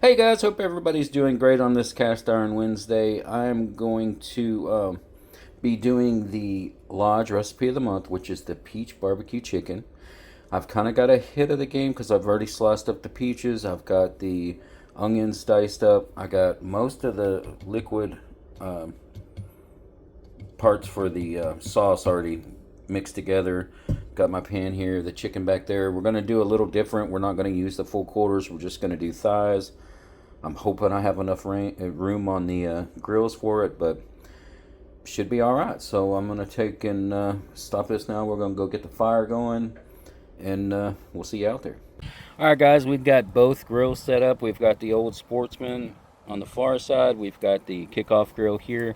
Hey guys, hope everybody's doing great on this Cast Iron Wednesday. I'm going to be doing the Lodge recipe of the month, which is the Peach BBQ Chicken. I've kind of got a hit of the game because I've already sliced up the peaches. I've got the onions diced up. I got most of the liquid um, parts for the sauce already mixed together. Got my pan here, the chicken back there. We're going to do a little different. We're not going to use the full quarters. We're just going to do thighs. I'm hoping I have enough room on the grills for it, but should be all right. So I'm going to take and stop this now. We're going to go get the fire going, and we'll see you out there. All right, guys, we've got both grills set up. We've got the old Sportsman on the far side. We've got the Kickoff grill here.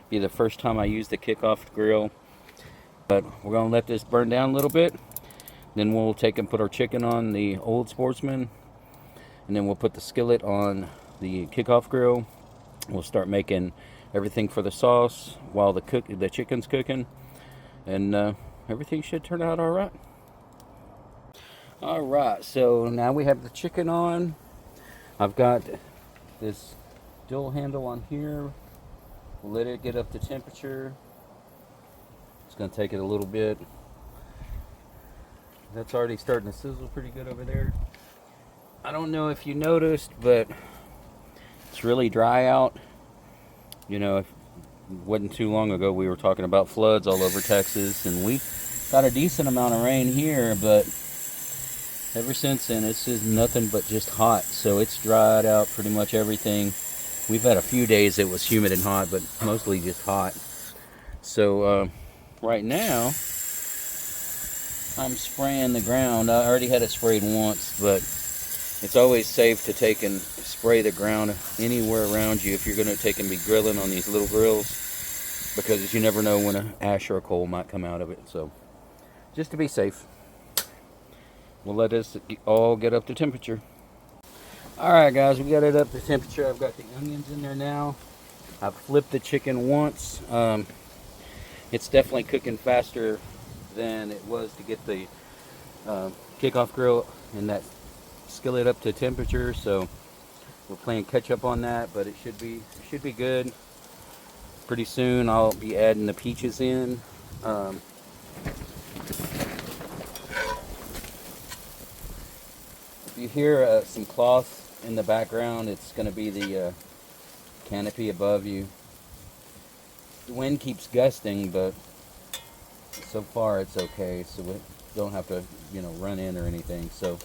Be the first time I use the Kickoff grill, but we're going to let this burn down a little bit. Then we'll take and put our chicken on the old Sportsman, and then we'll put the skillet on the Kickoff grill. We'll start making everything for the sauce while the chicken's cooking, and everything should turn out all right. All right, so now we have the chicken on. I've got this dual handle on here. We'll let it get up to temperature. It's going to take it a little bit. That's already starting to sizzle pretty good over there. I don't know if you noticed, but it's really dry out. You know, it wasn't too long ago we were talking about floods all over Texas, and we got a decent amount of rain here, but ever since then it's just nothing but just hot. So it's dried out pretty much everything. We've had a few days it was humid and hot, but mostly just hot. So right now I'm spraying the ground. I already had it sprayed once, but it's always safe to take and spray the ground anywhere around you if you're going to take and be grilling on these little grills, because you never know when an ash or a coal might come out of it. So just to be safe, we'll let this all get up to temperature. Alright guys, we got it up to temperature. I've got the onions in there now. I've flipped the chicken once. It's definitely cooking faster than it was to get the Kickoff grill in that skillet up to temperature, so we're playing catch up on that, but it should be good. Pretty soon I'll be adding the peaches in. If you hear some cloth in the background, it's going to be the canopy above you. The wind keeps gusting, but so far it's okay, so we don't have to, run in or anything. So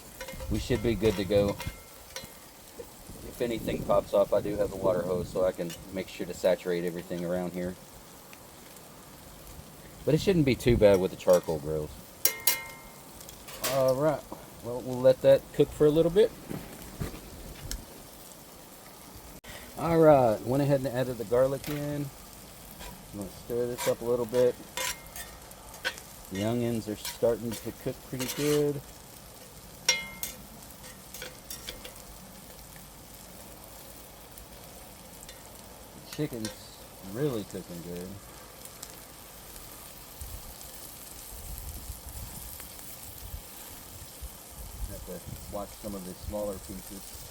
we should be good to go. If anything pops off, I do have the water hose, so I can make sure to saturate everything around here. But it shouldn't be too bad with the charcoal grills. Alright, well, we'll let that cook for a little bit. Alright, went ahead and added the garlic in. I'm going to stir this up a little bit. The onions are starting to cook pretty good. The chicken's really cooking good. Have to watch some of the smaller pieces.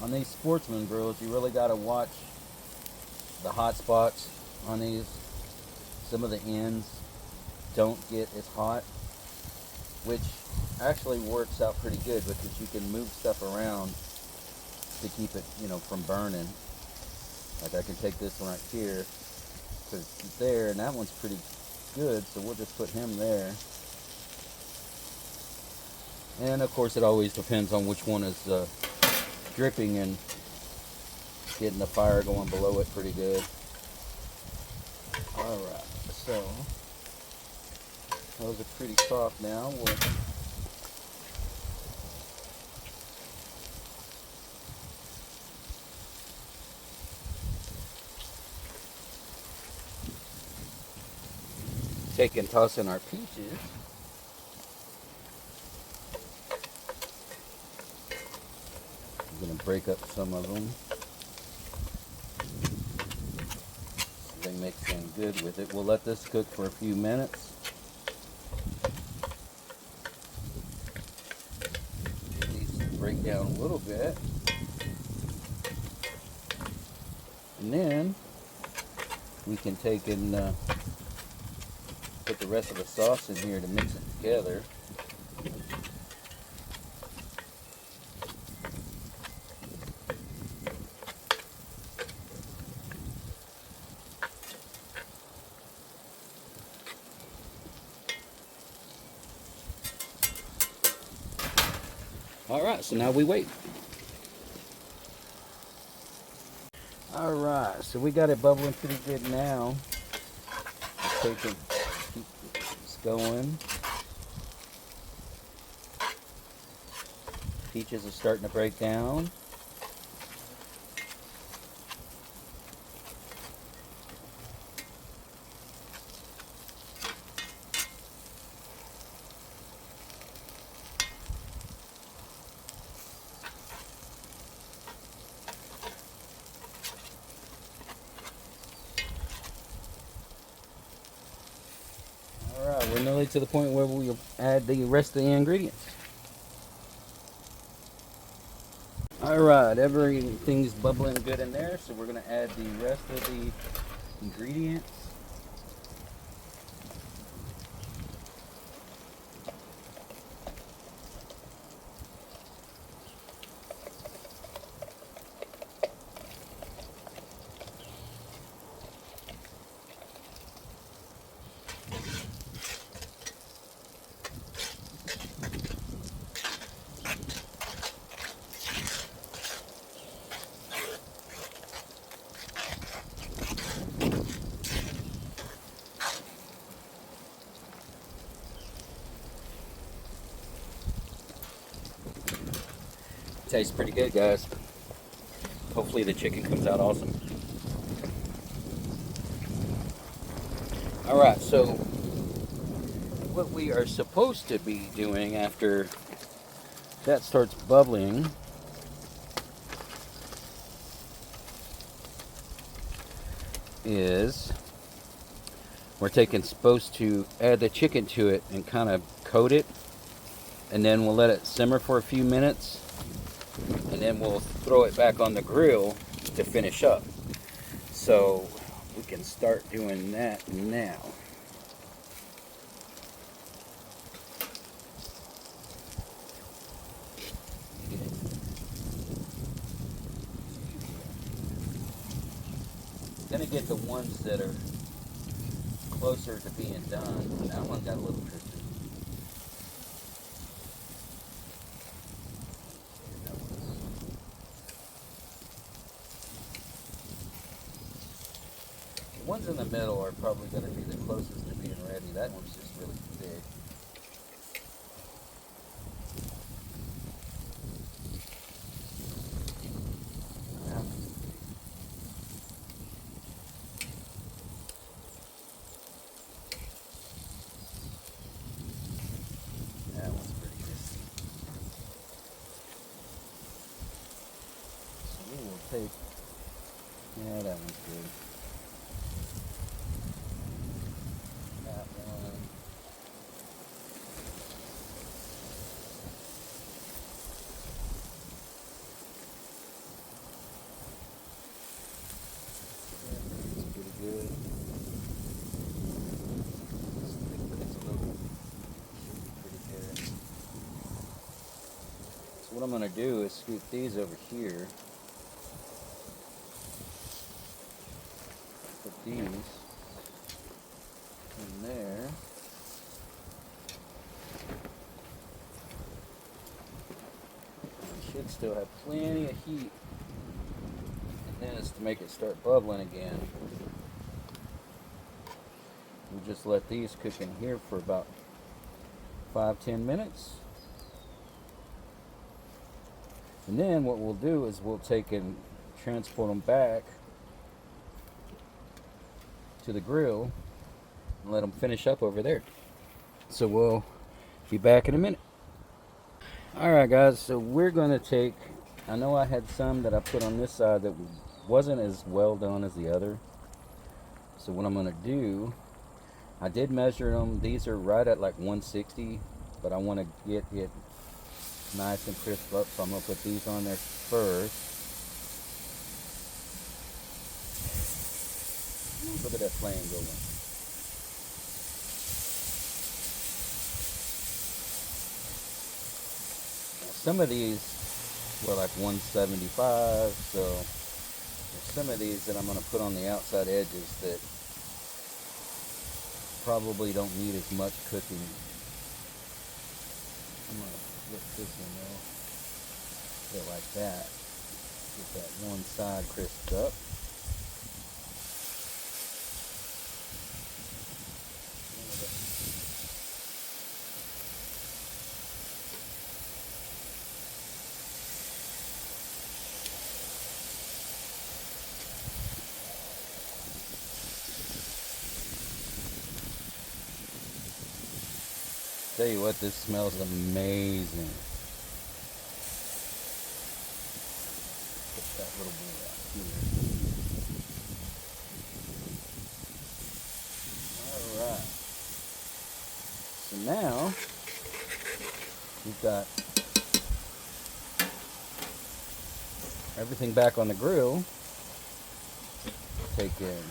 On these Sportsman grills, you really got to watch the hot spots on these. Some of the ends don't get as hot, which actually works out pretty good because you can move stuff around to keep it, from burning. Like I can take this one right here because it's there, and that one's pretty good, so we'll just put him there. And of course, it always depends on which one is dripping and getting the fire going below it pretty good. Alright, so those are pretty soft now. We'll take and toss in our peaches. I'm going to break up some of them so they really mix in good with it. We'll let this cook for a few minutes. It needs to break down a little bit. And then we can take and put the rest of the sauce in here to mix it together. Alright, so now we wait. Alright, so we got it bubbling pretty good now. Keep this going. Peaches are starting to break down. Alright, we're nearly to the point where we'll add the rest of the ingredients. Alright, everything's bubbling good in there, so we're going to add the rest of the ingredients. Tastes pretty good, guys. Hopefully the chicken comes out awesome. Alright, so what we are supposed to be doing after that starts bubbling is we're supposed to add the chicken to it and kind of coat it, and then we'll let it simmer for a few minutes, and then we'll throw it back on the grill to finish up. So we can start doing that now. Gonna get the ones that are closer to being done. That one got a little crispy. The ones in the middle are probably going to be the closest to being ready. That one's just really big. That one's pretty crispy. So we will take, yeah, that one's good. What I'm going to do is scoop these over here. Put these in there. It should still have plenty of heat. And then it's to make it start bubbling again. We just let these cook in here for about 5-10 minutes. And then what we'll do is we'll take and transport them back to the grill and let them finish up over there. So we'll be back in a minute. Alright guys, so we're going to take, I know I had some that I put on this side that wasn't as well done as the other. So what I'm going to do, I did measure them. These are right at like 160, but I want to get it nice and crisp up, so I'm going to put these on there first. Look at that flame going. Some of these were like 175, so there's some of these that I'm going to put on the outside edges that probably don't need as much cooking. I'm going to flip this one though, get like that, get that one side crisped up. Tell you what, this smells amazing. Put that little bit out here. Alright. So now, we've got everything back on the grill. Take in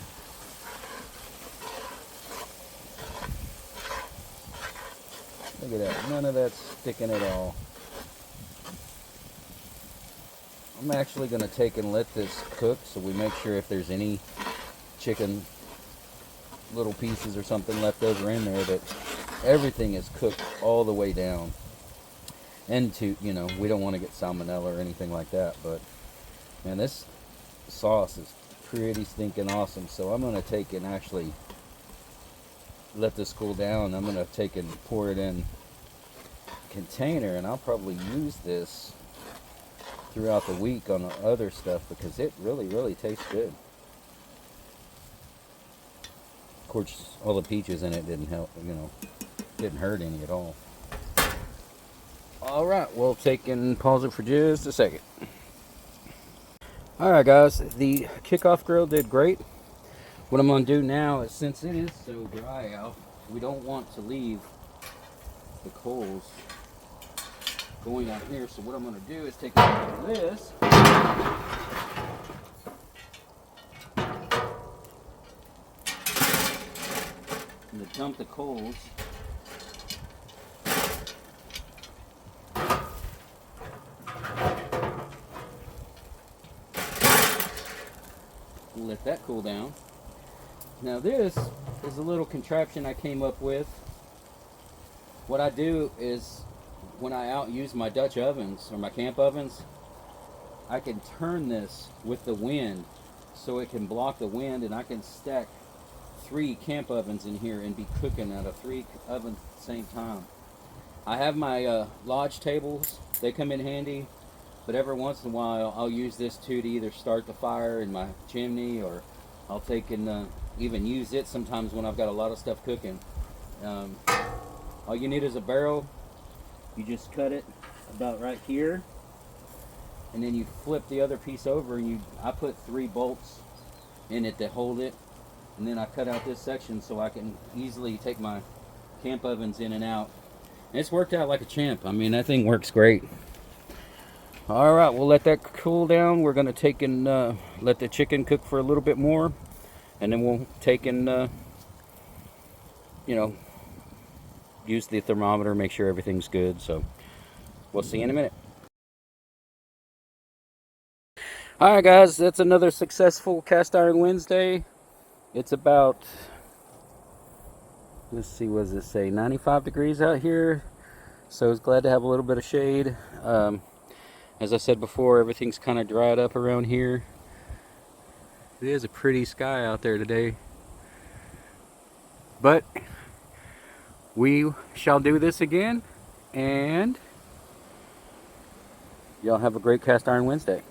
look at that, none of that's sticking at all. I'm actually going to take and let this cook so we make sure if there's any chicken little pieces or something left over in there that everything is cooked all the way down. And to, you know, we don't want to get salmonella or anything like that, but man, this sauce is pretty stinking awesome. So I'm going to take and actually let this cool down. I'm going to take and pour it in a container, and I'll probably use this throughout the week on the other stuff because it really tastes good. Of course, all the peaches in it didn't help, you know, didn't hurt any at all. All right, we'll take and pause it for just a second. All right, guys, the Kickoff grill did great. What I'm going to do now is, since it is so dry out, we don't want to leave the coals going out here. So what I'm going to do is take this and dump the coals and let that cool down. Now this is a little contraption I came up with. What I do is when I use my Dutch ovens or my camp ovens, I can turn this with the wind so it can block the wind, and I can stack 3 camp ovens in here and be cooking out of 3 ovens at the same time. I have my lodge tables, they come in handy, but every once in a while I'll use this too to either start the fire in my chimney, or I'll take and even use it sometimes when I've got a lot of stuff cooking. All you need is a barrel. You just cut it about right here, and then you flip the other piece over, and I put 3 bolts in it to hold it, and then I cut out this section so I can easily take my camp ovens in and out. And it's worked out like a champ. I mean, that thing works great. All right, we'll let that cool down. We're going to take and let the chicken cook for a little bit more, and then we'll take and you know, use the thermometer, make sure everything's good. So we'll see you in a minute. All right, guys, that's another successful Cast Iron Wednesday. It's about, let's see, what does it say, 95 degrees out here. So I was glad to have a little bit of shade. As I said before, everything's kind of dried up around here. It is a pretty sky out there today. But we shall do this again, and y'all have a great Cast Iron Wednesday.